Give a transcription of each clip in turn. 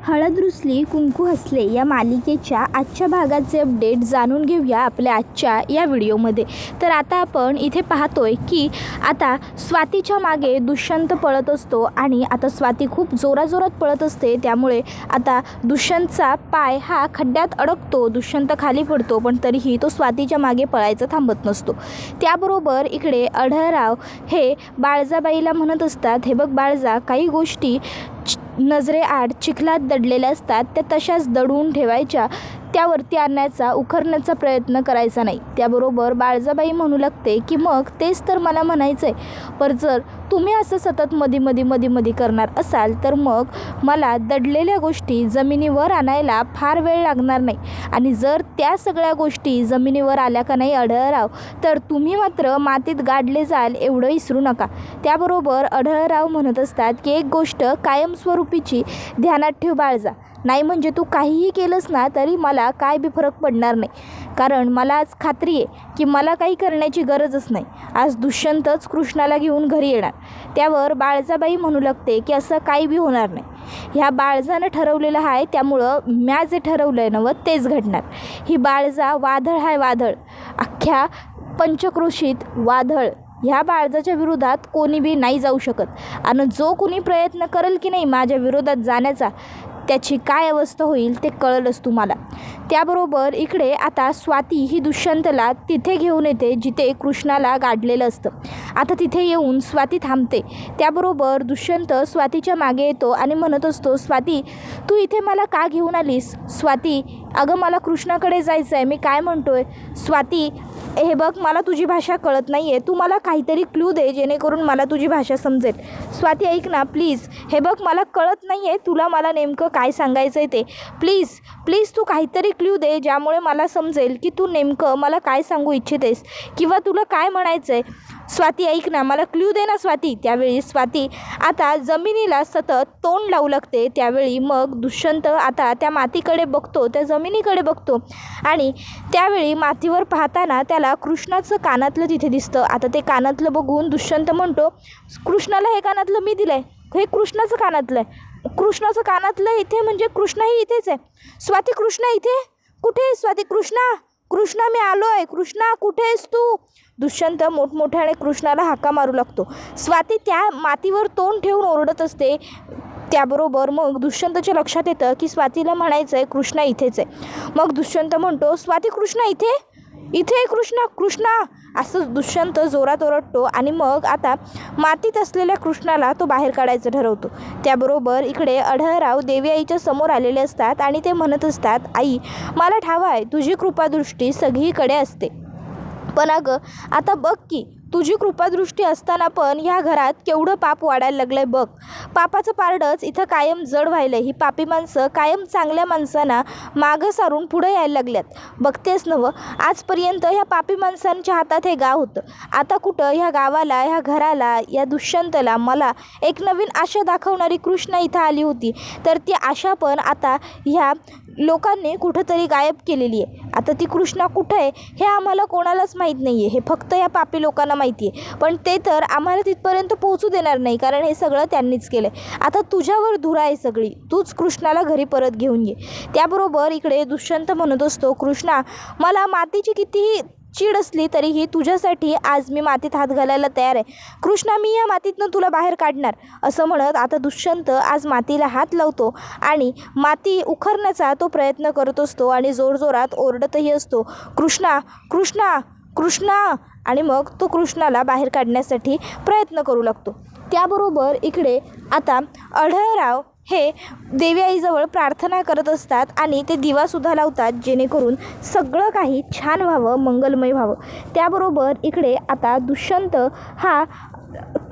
हळद रुसली कुंकू हसले या मालिकेच्या आजच्या भागाचे अपडेट जाणून घेऊया आपल्या आजच्या या व्हिडिओमध्ये। तर आता आपण इथे पाहतोय की आता स्वातीच्या मागे दुष्यंत पळत असतो आणि आता स्वाती खूप जोराजोरात पळत असते, त्यामुळे आता दुष्यंतचा पाय हा खड्ड्यात अडकतो, दुष्यंत खाली पडतो, पण तरीही तो स्वातीच्या मागे पळायचं थांबत नसतो। त्याबरोबर इकडे आढळराव हे बाळजाबाईला म्हणत असतात, हे बघ बाळजा, काही गोष्टी नजरेआड चिखलात दडलेल्या असतात, त्या तशाच दडवून ठेवायच्या, त्यावरती आणण्याचा उखरण्याचा प्रयत्न करायचा नाही। त्याबरोबर बाळजाबाई म्हणू लागते की मग तेच तर मला म्हणायचं आहे, पण जर तुम्ही असं सतत मधी करणार असाल तर मग मला दडलेल्या गोष्टी जमिनीवर आणायला फार वेळ लागणार नाही, आणि जर त्या सगळ्या गोष्टी जमिनीवर आल्या का नाही आढळराव, तर तुम्ही मात्र मातीत गाडले जाल एवढं विसरू नका। त्याबरोबर आढळराव म्हणत असतात की एक गोष्ट कायमस्वरूपीची ध्यानात ठेव बाळजा, नाही म्हणजे तू काहीही केलंस ना तरी मला काय बी फरक पडणार नाही, कारण मला आज खात्री आहे की मला काही करण्याची गरजच नाही, आज दुष्यंतच कृष्णाला घेऊन घरी येणार। त्यावर बाळजाबाई म्हणू लागते की असं काही बी होणार नाही, ह्या बाळजानं ठरवलेलं आहे, त्यामुळं म्या जे ठरवलं आहे नवं तेच घडणार। ही बाळजा वादळ आहे, वादळ, अख्ख्या पंचक्रोशीत वादळ, ह्या बाळजाच्या विरोधात कोणी बी नाही जाऊ शकत, आणि जो कोणी प्रयत्न करेल की नाही माझ्या विरोधात जाण्याचा, त्याची काय अवस्था होईल ते कळलंच तुम्हाला। त्याबरोबर इकडे आता स्वाती ही दुष्यंतला तिथे घेऊन येते जिथे कृष्णाला गाडलेलं असतं। आता तिथे येऊन स्वाती थांबते, त्याबरोबर दुष्यंत स्वातीच्या मागे येतो आणि म्हणत असतो, स्वाती तू इथे मला का घेऊन आलीस? स्वाती, अगं मला कृष्णाकडे जायचं आहे, मी काय म्हणतोय? स्वाती, हे बघ मला तुझी भाषा कळत नाही आहे, तू मला काहीतरी क्लू दे जेणेकरून मला तुझी भाषा समजेल। स्वाती ऐक ना प्लीज, हे बघ मला कळत नाही आहे तुला मला नेमकं काय सांगायचं आहे ते, प्लीज तू काहीतरी क्लू दे ज्यामुळे मला समजेल की तू नेमकं मला काय सांगू इच्छितेस किंवा तुला काय म्हणायचं आहे। स्वाती ऐक ना, मला क्लू दे ना स्वाती। त्यावेळी स्वाती आता जमिनीला सतत तोंड लावू लागते। त्यावेळी मग दुष्यंत आता त्या मातीकडे बघतो, त्या जमिनीकडे बघतो, आणि त्यावेळी मातीवर पाहताना त्याला कृष्णाचं कानातलं तिथे दिसतं। आता ते कानातलं बघून दुष्यंत म्हणतो, कृष्णाला हे कानातलं मी दिलं आहे, हे कृष्णाचं कानातलं आहे, कृष्णाचं कानातलं इथे म्हणजे कृष्णाही इथेच आहे। स्वाती, कृष्णा इथे कुठे आहे? स्वाती, कृष्णा मी आलो आहे, कृष्णा कुठे आहेस तू? दुष्यंत मोठमोठ्याने कृष्णाला हाका मारू लागतो। स्वाती त्या मातीवर तोंड ठेवून ओरडत असते। त्याबरोबर मग दुष्यंतच्या लक्षात येतं की स्वातीला म्हणायचं आहे कृष्णा इथेच आहे। मग दुष्यंत म्हणतो, स्वाती कृष्णा इथे कृष्णा असं दुष्यंत जोरात ओरडतो, आणि मग आता मातीत असलेल्या कृष्णाला तो बाहेर काढायचं ठरवतो। त्याबरोबर इकडे आढळराव देवी आईच्या समोर आलेले असतात आणि ते म्हणत असतात, आई मला ठाव आहे तुझी कृपादृष्टी सगळीकडे असते, पण अगं आता बघ की तुझी कृपादृष्टी असताना पण ह्या घरात केवढं पाप वाढायला लागलं आहे बघ, पापाचं पारडंच इथं कायम जड व्हायलं आहे, ही पापी माणसं कायम चांगल्या माणसांना मागं सारून पुढं यायला लागल्यात, बघतेस नवं, आजपर्यंत ह्या पापी माणसांच्या हातात हे गाव होतं, आता कुठं ह्या गावाला, ह्या घराला, या दुष्यंतला मला एक नवीन आशा दाखवणारी कृष्णा इथं आली होती, तर ती आशा पण आता ह्या लोकांनी कुठंतरी गायब केलेली आहे। आता ती कृष्णा कुठं आहे हे आम्हाला कोणालाच माहीत नाही आहे, हे फक्त या पापी लोकांना माहिती आहे, पण ते तर आम्हाला तिथपर्यंत पोहोचू देणार नाही, कारण हे सगळं त्यांनीच केलं आहे। आता तुझ्यावर धुरा आहे सगळी, तूच कृष्णाला घरी परत घेऊन ये। त्याबरोबर इकडे दुष्यंत म्हणत असतो, कृष्णा मला मातीची कितीही चीड असली तरीही तुझ्यासाठी आज मी मातीत हात घालायला तयार आहे, कृष्णा मी या मातीतनं तुला बाहेर काढणार। असं म्हणत आता दुष्यंत आज मातीला हात लावतो आणि माती उखरण्याचा तो प्रयत्न करत असतो आणि जोरजोरात ओरडतही असतो, कृष्णा, आणि मग तो कृष्णाला बाहेर काढण्यासाठी प्रयत्न करू लागतो। त्याबरोबर इकडे आता आढळराव हे देवी आईजवळ प्रार्थना करत असतात आणि ते दिवासुद्धा लावतात जेणेकरून सगळं काही छान व्हावं, मंगलमय व्हावं। त्याबरोबर इकडे आता दुष्यंत हा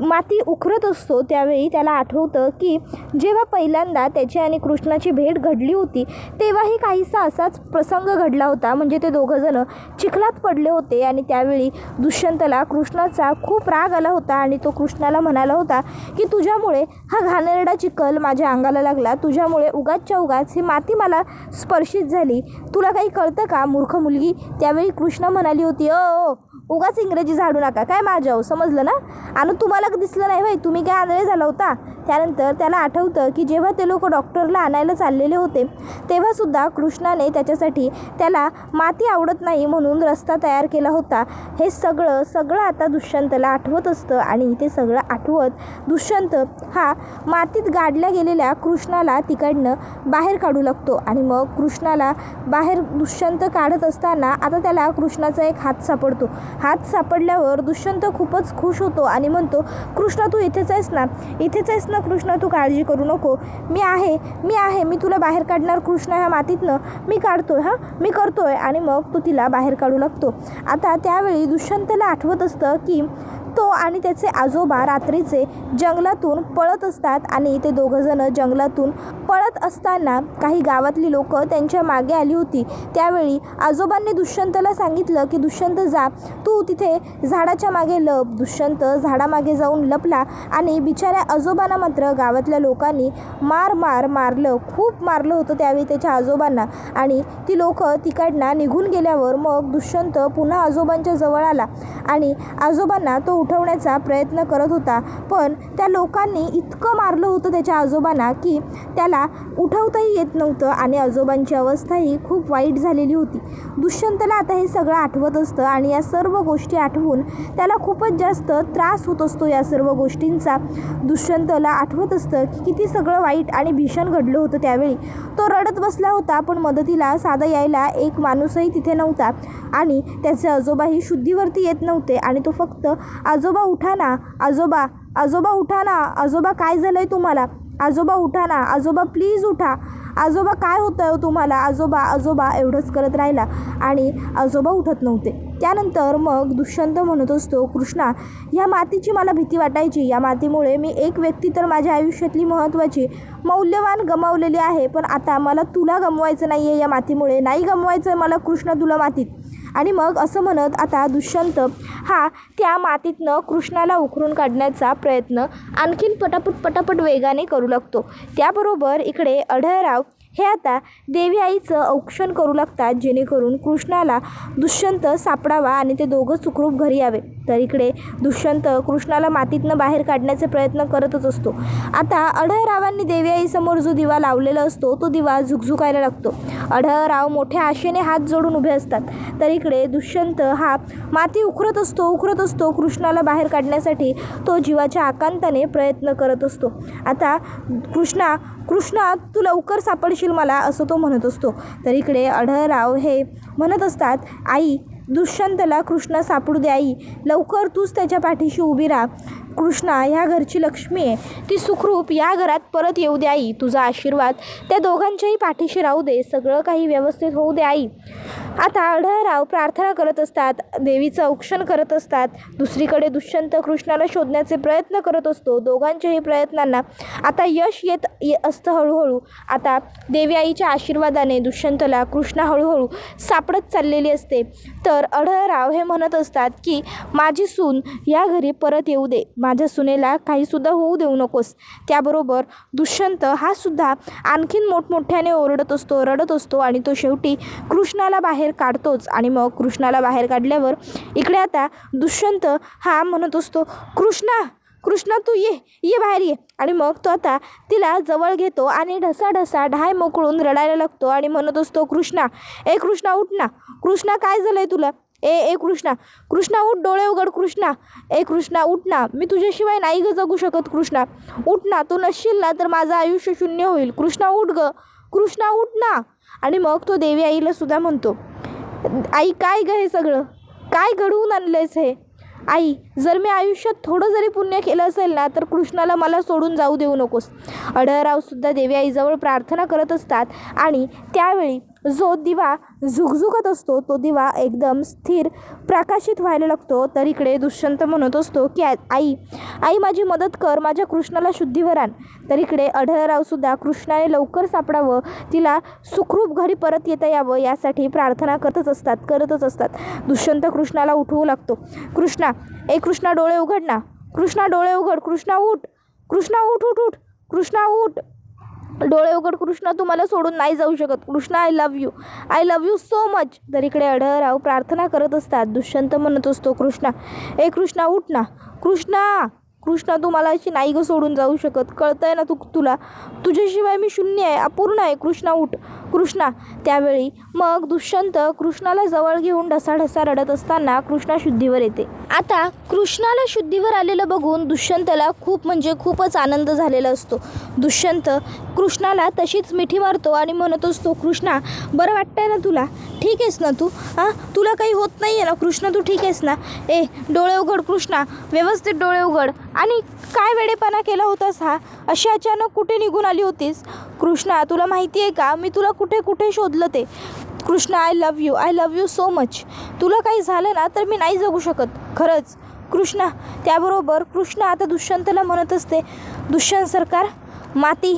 माती उखरत असतो, त्यावेळी त्याला आठवतं की जेव्हा पहिल्यांदा त्याची आणि कृष्णाची भेट घडली होती तेव्हाही काहीसा असाच प्रसंग घडला होता, म्हणजे ते दोघंजणं चिखलात पडले होते आणि त्यावेळी दुष्यंतला कृष्णाचा खूप राग आला होता आणि तो कृष्णाला म्हणाला होता की तुझ्यामुळे हा घाणेरडा चिखल माझ्या अंगाला लागला, तुझ्यामुळे उगाचच्या उगाच ही माती मला स्पर्शित झाली, तुला काही कळतं का मूर्ख मुलगी? त्यावेळी कृष्णा म्हणाली होती, ओ उगाच इंग्रजी झाडू नका काय माझ्यावर, समजलं ना? आणि तुम्हाला नाक दिसलं नाही भाई, तुम्ही काय आंधळे झाला होता? त्यानंतर त्याला आठवतं की जेव्हा ते लोक डॉक्टरला आणायला चाललेले होते तेव्हासुद्धा कृष्णाने त्याच्यासाठी त्याला माती आवडत नाही म्हणून रस्ता तयार केला होता. हे सगळं आता दुष्यंतला आठवत असतं आणि ते सगळं आठवत दुष्यंत हा मातीत गाडल्या गेलेल्या कृष्णाला तिकडनं बाहेर काढू लागतो. आणि मग कृष्णाला बाहेर दुष्यंत काढत असताना आता त्याला कृष्णाचा एक हात सापडतो. हात सापडल्यावर दुष्यंत खूपच खुश होतो आणि म्हणतो, कृष्णा तू इथेच आहेस ना, इथेच आहेस ना कृष्णा, तू काळजी करू नको, मी आहे, मी तुला बाहेर काढणार कृष्णा, ह्या मातीतनं मी काढतोय, मी करतोय. आणि मग तो तिला बाहेर काढू लागतो. आता त्यावेळी दुष्यंतला आठवत असतं की तो आणि त्याचे आजोबा रात्रीचे जंगलातून पळत असतात आणि ते दोघंजणं जंगलातून पळत असताना काही गावातली लोक त्यांच्या मागे आली होती. त्यावेळी आजोबांनी दुष्यंतला सांगितलं की दुष्यंत जा, तू तिथे झाडाच्या मागे लप. दुष्यंत झाडामागे जाऊन लपला आणि बिचाऱ्या आजोबांना मात्र गावातल्या लोकांनी मारलं, खूप मारलं होतं त्यावेळी त्याच्या आजोबांना. आणि ती लोक तिकडनं निघून गेल्यावर मग दुष्यंत पुन्हा आजोबांच्या जवळ आला आणि आजोबांना तो उठवण्याचा प्रयत्न करत होता. पण त्या लोकांनी इतकं मारलं होतं त्याच्या आजोबांना की त्याला उठवताही येत नव्हतं आणि आजोबांची अवस्थाही खूप वाईट झालेली होती. दुष्यंतला आता हे सगळं आठवत असतं आणि या सर्व गोष्टी आठवून त्याला खूपच जास्त त्रास होत असतो. या सर्व गोष्टींचा दुष्यंतला आठवत असतं की किती सगळं वाईट आणि भीषण घडलं होतं. त्यावेळी तो रडत बसला होता पण मदतीला साधा यायला एक माणूसही तिथे नव्हता आणि त्याचे आजोबाही शुद्धीवरती येत नव्हते. आणि तो फक्त आजोबा उठा ना, आजोबा उठा ना, आजोबा काय झालं आहे तुम्हाला, आजोबा उठा ना, आजोबा प्लीज उठा, आजोबा काय होतं आहे तुम्हाला, आजोबा एवढंच करत राहिला आणि आजोबा उठत नव्हते. त्यानंतर मग दुष्यंत म्हणत असतो, कृष्णा या मातीची मला भीती वाटायची, या मातीमुळे मी एक व्यक्ती तर माझ्या आयुष्यातली महत्त्वाची मौल्यवान गमावलेली आहे, पण आता मला तुला गमवायचं नाही आहे, या मातीमुळे नाही गमवायचं आहे मला कृष्णा तुला मातीत. आणि मग असं म्हणत आता दुष्यंत हा त्या मातीतनं कृष्णाला उकरून काढण्याचा प्रयत्न आणखीन पटापट वेगाने करू लागतो. त्याबरोबर इकडे अढळराव हे आता देवी आईचं औक्षण करू लागतात जेणेकरून कृष्णाला दुष्यंत सापडावा आणि ते दोघं सुखरूप घरी यावे. तर इकडे दुष्यंत कृष्णाला मातीतनं बाहेर काढण्याचे प्रयत्न करतच असतो. आता अढळरावांनी देवी आईसमोर जो दिवा लावलेला असतो तो दिवा झुकझुकायला लागतो. अढळराव मोठ्या आशेने हात जोडून उभे असतात. तर इकडे दुष्यंत हा माती उकरत असतो कृष्णाला बाहेर काढण्यासाठी तो जीवाच्या आकांताने प्रयत्न करत असतो. आता कृष्णा तू लवकर सापडशील मला, असं तो म्हणत असतो. तर इकडे अढळराव हे म्हणत असतात, आई दुष्यंतला कृष्णा सापडू दे आई, लवकर तूच त्याच्या पाठीशी उभी राहा, कृष्णा ह्या घरची लक्ष्मी आहे, ती सुखरूप या घरात परत येऊ दे आई, तुझा आशीर्वाद त्या दोघांच्याही पाठीशी राहू दे, सगळं काही व्यवस्थित होऊ दे आई. आता अढळराव प्रार्थना करत असतात, देवीचं औक्षण करत असतात. दुसरीकडे दुष्यंत कृष्णाला शोधण्याचे प्रयत्न करत असतो. दोघांच्याही प्रयत्नांना आता यश येत असतं हळूहळू. आता देवी आईच्या आशीर्वादाने दुष्यंतला कृष्णा हळूहळू सापडत चाललेली असते. तर अढळराव हे म्हणत असतात की माझी सून या घरी परत येऊ दे, माझ्या सुनेला काहीसुद्धा होऊ देऊ नकोस. त्याबरोबर दुष्यंत हा सुद्धा आणखीन मोठमोठ्याने ओरडत असतो, रडत असतो आणि तो शेवटी कृष्णाला बाहेर काढतोच. आणि मग कृष्णाला बाहेर काढल्यावर इकडे आता दुष्यंत हा म्हणत असतो, कृष्णा तू ये बाहेर ये. आणि मग तो आता तिला जवळ घेतो आणि ढसाढसा ढाय मोकळून रडायला लागतो आणि म्हणत असतो, कृष्णा उठ ना, कृष्णा काय झालं आहे तुला, ए कृष्णा उठ, डोळे उघड कृष्णा उठ ना, मी तुझ्याशिवाय नाही ग जगू शकत कृष्णा, उठ ना, तू नसशील ना तर माझं आयुष्य शून्य होईल, कृष्णा उठ ना. आणि मग तो देवी आईला सुद्धा म्हणतो, आई काय ग हे सगळं, काय घडवून आणलंयस हे, आई जर मी आयुष्यात थोडं जरी पुण्य केलं असेल ना तर कृष्णाला मला सोडून जाऊ देऊ नकोस. अढळरावसुद्धा देवी आईजवळ प्रार्थना करत असतात आणि त्यावेळी जो दिवा झुकझुकत असतो तो दिवा एकदम स्थिर प्रकाशित व्हायला लागतो. तर इकडे दुष्यंत म्हणत असतो की आई माझी मदत कर, माझ्या कृष्णाला शुद्धीवर आण. तर इकडे अढळरावसुद्धा कृष्णाने लवकर सापडावं, तिला सुखरूप घरी परत येता यावं यासाठी प्रार्थना करतच असतात. दुष्यंत कृष्णाला उठवू लागतो. कृष्णा डोळे उघड ना, डोळे उघड, कृष्णा उठ, कृष्णा उठ, डोळे उघड कृष्णा, तू मला सोडून नाही जाऊ शकत Krishna, I love you so much. तर इकडे अढळराव प्रार्थना करत असतात. दुष्यंत म्हणत असतो, कृष्णा उठ ना, कृष्णा तू मला अशी नाही गं सोडून जाऊ शकत, कळतंय ना तुला, तुझ्याशिवाय मी शून्य आहे, अपूर्ण आहे. कृष्णा उठ कृष्णा. त्यावेळी मग दुष्यंत कृष्णाला जवळ घेऊन ढसाढसा रडत असताना कृष्णा शुद्धीवर येते. आता कृष्णाला शुद्धीवर आलेलं बघून दुष्यंतला खूप म्हणजे खूपच आनंद झालेला असतो. दुष्यंत कृष्णाला तशीच मिठी मारतो आणि म्हणत असतो, कृष्णा बरं वाटतंय ना तुला, ठीक आहेस ना तू, तुला काही होत नाही आहे ना कृष्णा, तू ठीक आहेस ना. डोळे उघड कृष्णा, व्यवस्थित डोळे उघड. आणि काय वेडेपणा केला होतास हा, अशी अचानक कुठे निघून आली होतीस कृष्णा, तुला माहिती आहे का मी तुला कुठे कुठे शोधलं ते. Krishna I love you so much. तुला काही झालं ना तर मी नाही जगू शकत खरंच कृष्णा. त्याबरोबर कृष्णा आता दुष्यंतला म्हणत असते, दुष्यंत सरकार माती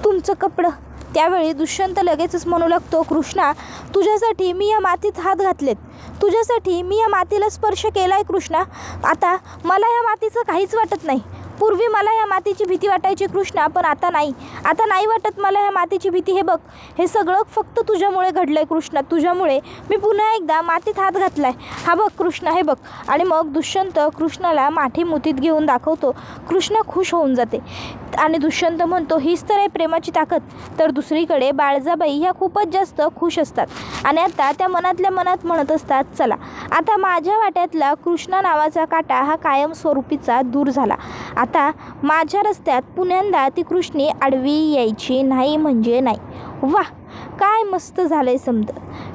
तुमचं कपडं. त्यावेळी दुष्यंत लगेचच म्हणू लागतो, कृष्णा तुझ्यासाठी मी या मातीत हात घातलेत, तुझ्यासाठी मी या मातीला स्पर्श केला आहे कृष्णा. आता मला या मातीचं काहीच वाटत नाही. पूर्वी मला या मातीची भीती वाटायची कृष्णा, पण आता नाही वाटत मला या मातीची भीती. हे बघ, हे सगळं फक्त तुझ्यामुळे घडलं आहे कृष्णा, तुझ्यामुळे मी पुन्हा एकदा मातीत हात घातला आहे. हा बघ कृष्णा, हे बघ. आणि मग दुष्यंत कृष्णाला माठी मुठीत घेऊन दाखवतो. कृष्णा खुश होऊन जाते आणि दुष्यंत म्हणतो, हीच तर आहे प्रेमाची ताकद. तर दुसरीकडे बाळजाबाई ह्या खूपच जास्त खुश असतात आणि आता त्या मनातल्या मनात म्हणत असतात, चला आता माझ्या वाट्यातला कृष्णा नावाचा काटा हा कायमस्वरूपीचा दूर झाला. आता माझ्या रस्त्यात पुन्यांदा ती कृष्णी आडवी यायची नाही म्हणजे नाही. वाह, काय मस्त झालंय समद.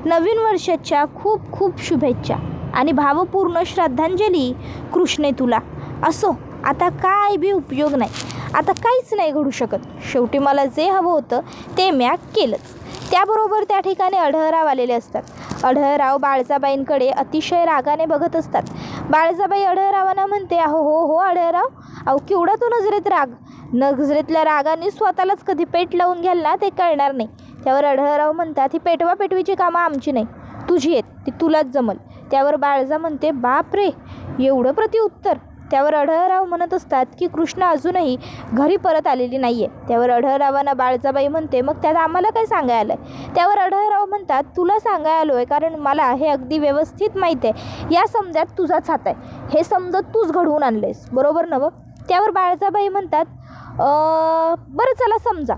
नवीन वर्षाच्या खूप खूप शुभेच्छा आणि भावपूर्ण श्रद्धांजली कृष्णे तुला. असो, आता काय बी उपयोग नाही, आता काहीच नाही घडू शकत. शेवटी मला जे हवं होतं ते म्या केलंच. त्याबरोबर त्या ठिकाणी अढळराव आलेले असतात. अढळराव बाळजाबाईंकडे अतिशय रागाने बघत असतात. बाळजाबाई अढळरावांना म्हणते, हो अढळराव, अहो केवढा तो नजरेतल्या रागाने स्वतःलाच कधी पेट लावून घ्याल ना ते कळणार नाही. त्यावर अढळराव म्हणतात, ही पेटवापेटवीची कामं आमची नाही, तुझी आहेत, ती तुलाच जमल. त्यावर बाळजा म्हणते, बाप रे, एवढं प्रत्युत्तर. त्यावर अढळराव म्हणत असतात की कृष्णा अजूनही घरी परत आलेली नाही आहे. त्यावर अढळरावांना बाळजाबाई म्हणते, मग त्यात आम्हाला काय सांगायला आलं आहे. त्यावर अढळराव म्हणतात, तुला सांगायला आलो आहे कारण मला हे अगदी व्यवस्थित माहीत आहे या समजात तुझाच हात आहे, हे समजत तूच घडवून आणलेस, बरोबर नवं. त्यावर बाळजाबाई म्हणतात, बरं चला समजा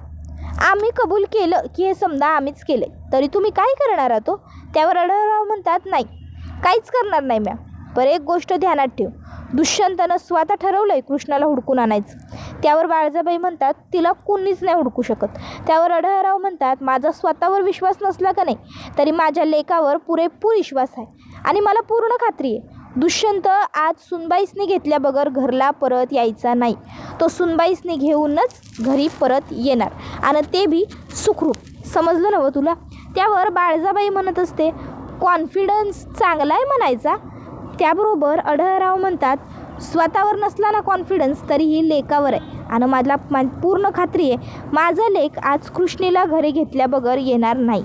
आम्ही कबूल केलं की हे समजा आम्हीच केले, तरी तुम्ही काय करणार आहात. त्यावर अढळराव म्हणतात, नाही काहीच करणार नाही म्या. पर एक गोष्ट ध्यानात ठेव, दुष्यंतानं स्वतः ठरवलं आहे कृष्णाला हुडकून आणायचं. त्यावर बाळजाबाई म्हणतात, तिला कोणीच नाही हुडकू शकत. त्यावर अढळराव म्हणतात, माझा स्वतःवर विश्वास नसला का नाही तरी माझ्या लेकावर पुरेपूर विश्वास आहे आणि मला पूर्ण खात्री आहे दुष्यंत आज सुनबाईसनी घेतल्या बगर घरला परत यायचा नाही. तो सुनबाईसनी घेऊनच घरी परत येणार आणि ते बी सुखरूप. समजलं नवं तुला. त्यावर बाळजाबाई म्हणत असते, कॉन्फिडन्स चांगला आहे म्हणायचा. त्याबरोबर अढळराव म्हणतात, स्वतःवर नसला ना कॉन्फिडन्स तरीही लेकावर आहे आणि मला पूर्ण खात्री आहे माझा लेक आज कृष्णेला घरी घेतल्या बगर येणार नाही.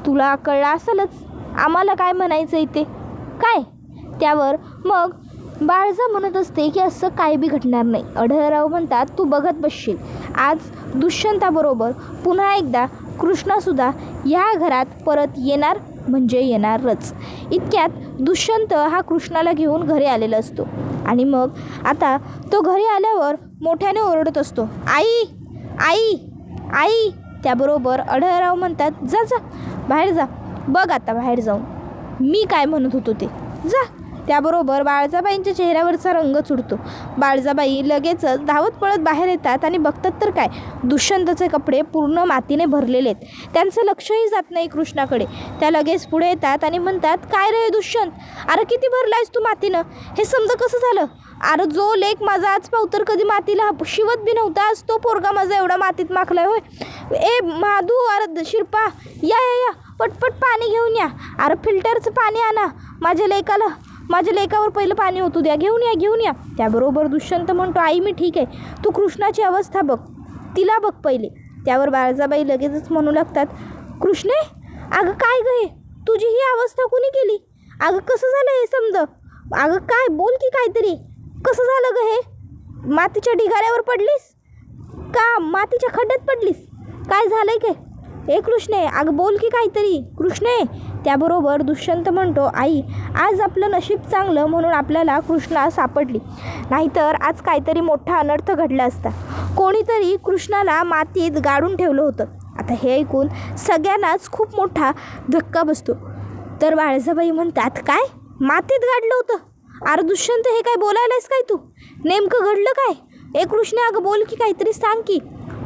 तुला कळलं असेलच आम्हाला काय म्हणायचं इथे काय. त्यावर मग बाळजा म्हणत असते की असं काय बी घडणार नाही. अढळराव म्हणतात, तू बघत बसशील आज दुष्यंताबरोबर पुन्हा एकदा कृष्णासुद्धा या घरात परत येणार म्हणजे येणारच. इतक्यात दुष्यंत हा कृष्णाला घेऊन घरी आलेला असतो आणि मग आता तो घरी आल्यावर मोठ्याने ओरडत असतो, आई आई आई. त्याबरोबर अढळराव म्हणतात, जा जा बाहेर जा, बघ आता बाहेर जाऊन मी काय म्हणत होतो ते, जा. त्याबरोबर बाळजाबाईंच्या चेहऱ्यावरचा रंग चुडतो. बाळजाबाई लगेचच धावत पळत बाहेर येतात आणि बघतात तर काय, दुष्यंतचे कपडे पूर्ण मातीने भरलेले आहेत. त्यांचं लक्षही जात नाही कृष्णाकडे. त्या लगेच पुढे येतात आणि म्हणतात, काय रे दुष्यंत, अरे किती भरलायस तू मातीनं, हे समजा कसं झालं. अरे जो लेक माझा आज पावतर कधी मातीला शिवत बी नव्हता, आज तो पोरगा माझा एवढा मातीत माखलाय होय. ए माधू, अरे शिरपा, या पटपट पाणी घेऊन या. अरे फिल्टरचं पाणी आणा, माझ्या लेकावर पहिलं पाणी ओतू द्या, घेऊन या. त्याबरोबर दुष्यंत म्हणतो, आई मी ठीक आहे, तू कृष्णाची अवस्था बघ, तिला बघ पहिले. त्यावर बाळजाबाई लगेचच म्हणू लागतात, कृष्णे अगं काय गं हे, तुझी ही अवस्था कुणी केली. अगं कसं झालं हे समज, अगं काय बोल की काहीतरी, कसं झालं गं हे. मातीच्या ढिगाऱ्यावर पडलीस का मातीच्या खड्ड्यात पडलीस, काय झालंय काय. ए कृष्णे, अगं बोल की काहीतरी कृष्णे. त्याबरोबर दुष्यंत म्हणतो, आई आज आपलं नशीब चांगलं म्हणून आपल्याला कृष्णा सापडली, नाहीतर आज काहीतरी मोठा अनर्थ घडला असता. कोणीतरी कृष्णाला मातीत गाडून ठेवलं होतं. आता हे ऐकून सगळ्यांनाच खूप मोठा धक्का बसतो. तर बाळजाबाई म्हणतात, काय मातीत गाडलं होतं? अरे दुष्यंत, हे काय बोलायलास काय तू? नेमकं घडलं काय? ए कृष्णा, अगं बोल की काहीतरी सांग की.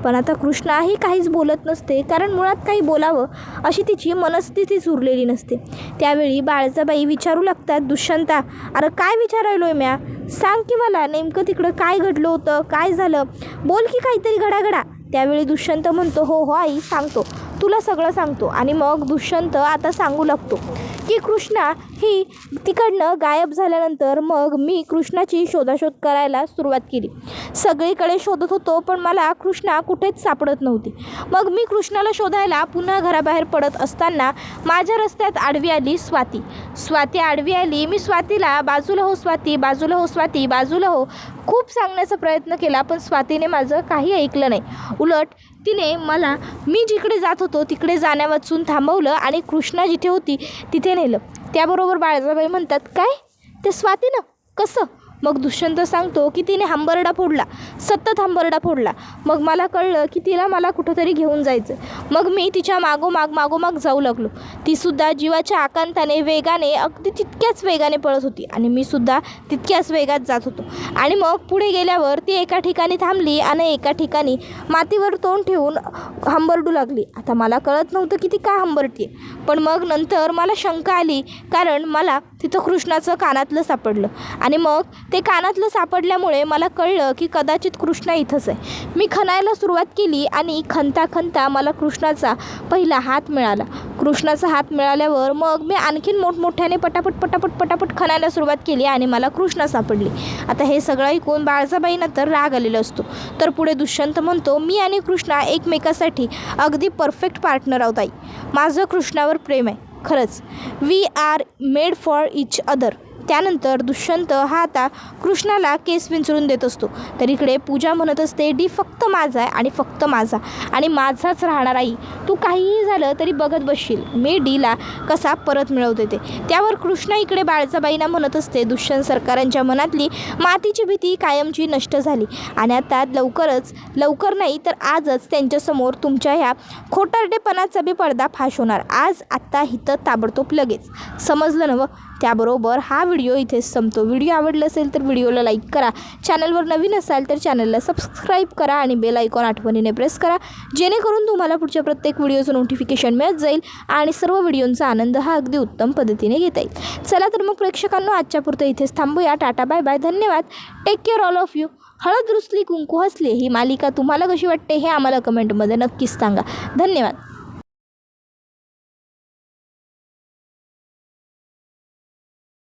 पण आता कृष्णाही काहीच बोलत नसते, कारण मुळात काही बोलावं अशी तिची मनस्थितीच उरलेली नसते. त्यावेळी बाळजाबाई विचारू लागतात, दुष्यंता, अरे काय विचारायलोय म्या? सांग की मला नेमकं तिकडं काय घडलं होतं, काय झालं? बोल की काहीतरी घडाघडा. त्यावेळी दुष्यंत म्हणतो, हो हो आई सांगतो, तुला सगळं सांगतो. आणि मग दुष्यंत आता सांगू लागतो की कृष्णा ही तिकडनं गायब झाल्यानंतर मग मी कृष्णाची शोधाशोध करायला सुरुवात केली. सगळीकडे शोधत होतो, पण मला कृष्णा कुठेच सापडत नव्हती. मग मी कृष्णाला शोधायला पुन्हा घराबाहेर पडत असताना माझ्या रस्त्यात आडवी आली स्वाती आडवी आली. मी स्वातीला बाजूला हो स्वाती, बाजूला हो स्वाती, बाजूला हो खूप सांगण्याचा प्रयत्न केला, पण स्वातीने माझं काही ऐकलं नाही. उलट तिने मला मी जिकडे जात होतो तिकडे जाण्यावाचून थांबवलं आणि कृष्णा जिथे होती तिथे नेलं. त्याबरोबर बाळजाबाई म्हणतात, काय ते स्वातीनं कसं? मग दुष्यंत सांगतो की तिने हंबरडा फोडला, सतत हंबरडा फोडला. मग मला कळलं की तिला मला कुठंतरी घेऊन जायचं. मग मी तिच्या मागोमाग जाऊ लागलो. तीसुद्धा जीवाच्या आकांताने वेगाने, अगदी तितक्याच वेगाने पळत होती आणि मी सुद्धा तितक्याच वेगात जात होतो. आणि मग पुढे गेल्यावर ती एका ठिकाणी थांबली आणि एका ठिकाणी मातीवर तोंड ठेवून हंबरडू लागली. आता मला कळत नव्हतं की ती का हंबरते, पण मग नंतर मला शंका आली, कारण मला तिथं कृष्णाचं कानातलं सापडलं. आणि मग ते कानातलं सापडल्यामुळे मला कळलं की कदाचित कृष्णा इथंच आहे. मी खणायला सुरुवात केली आणि खणता मला कृष्णाचा पहिला हात मिळाला. कृष्णाचा हात मिळाल्यावर मग मी आणखीन मोठमोठ्याने पटापट खणायला सुरुवात केली आणि मला कृष्णा सापडली. आता हे सगळं ऐकून बाळजाबाईंना तर राग आलेला असतो. तर पुढे दुष्यंत म्हणतो, मी आणि कृष्णा एकमेकासाठी अगदी परफेक्ट पार्टनर आहोत आई. माझं कृष्णावर प्रेम आहे खरंच. We are made for each other. त्यानंतर दुष्यंत हा आता कृष्णाला केस विंचरून देत असतो. तर इकडे पूजा म्हणत असते, डी फक्त माझा आहे आणि फक्त माझा आणि माझाच राहणार आई. तू काहीही झालं तरी बघत बसशील मी डीला कसा परत मिळवते ते. त्यावर कृष्णा इकडे बाळजाबाईंना म्हणत असते, दुष्यंत सरकारांच्या मनातली मातीची भीती कायमची नष्ट झाली आणि आता लवकर नाही तर आजच त्यांच्यासमोर तुमच्या ह्या खोटारडेपणाचा बी पर्दाफाश होणार. आत्ता हिथं ताबडतोब लगेच. समजलं नवं? त्याबरोबर हा व्हिडिओ इथेच संपतो. व्हिडिओ आवडला असेल तर व्हिडिओला लाईक करा. चॅनलवर नवीन असाल तर चॅनलला सबस्क्राईब करा आणि बेल आयकॉन आठवणीने प्रेस करा, जेणेकरून तुम्हाला पुढच्या प्रत्येक व्हिडिओचं नोटिफिकेशन मिळत जाईल आणि सर्व व्हिडिओंचा आनंद हा अगदी उत्तम पद्धतीने घेता येईल. चला तर मग प्रेक्षकांनो, आजच्या पुरतं इथेच थांबूया. टाटा बाय बाय, धन्यवाद. Take care all of you. हळद रुसली कुंकू हसले ही मालिका तुम्हाला कशी वाटते हे आम्हाला कमेंटमध्ये नक्कीच सांगा. धन्यवाद.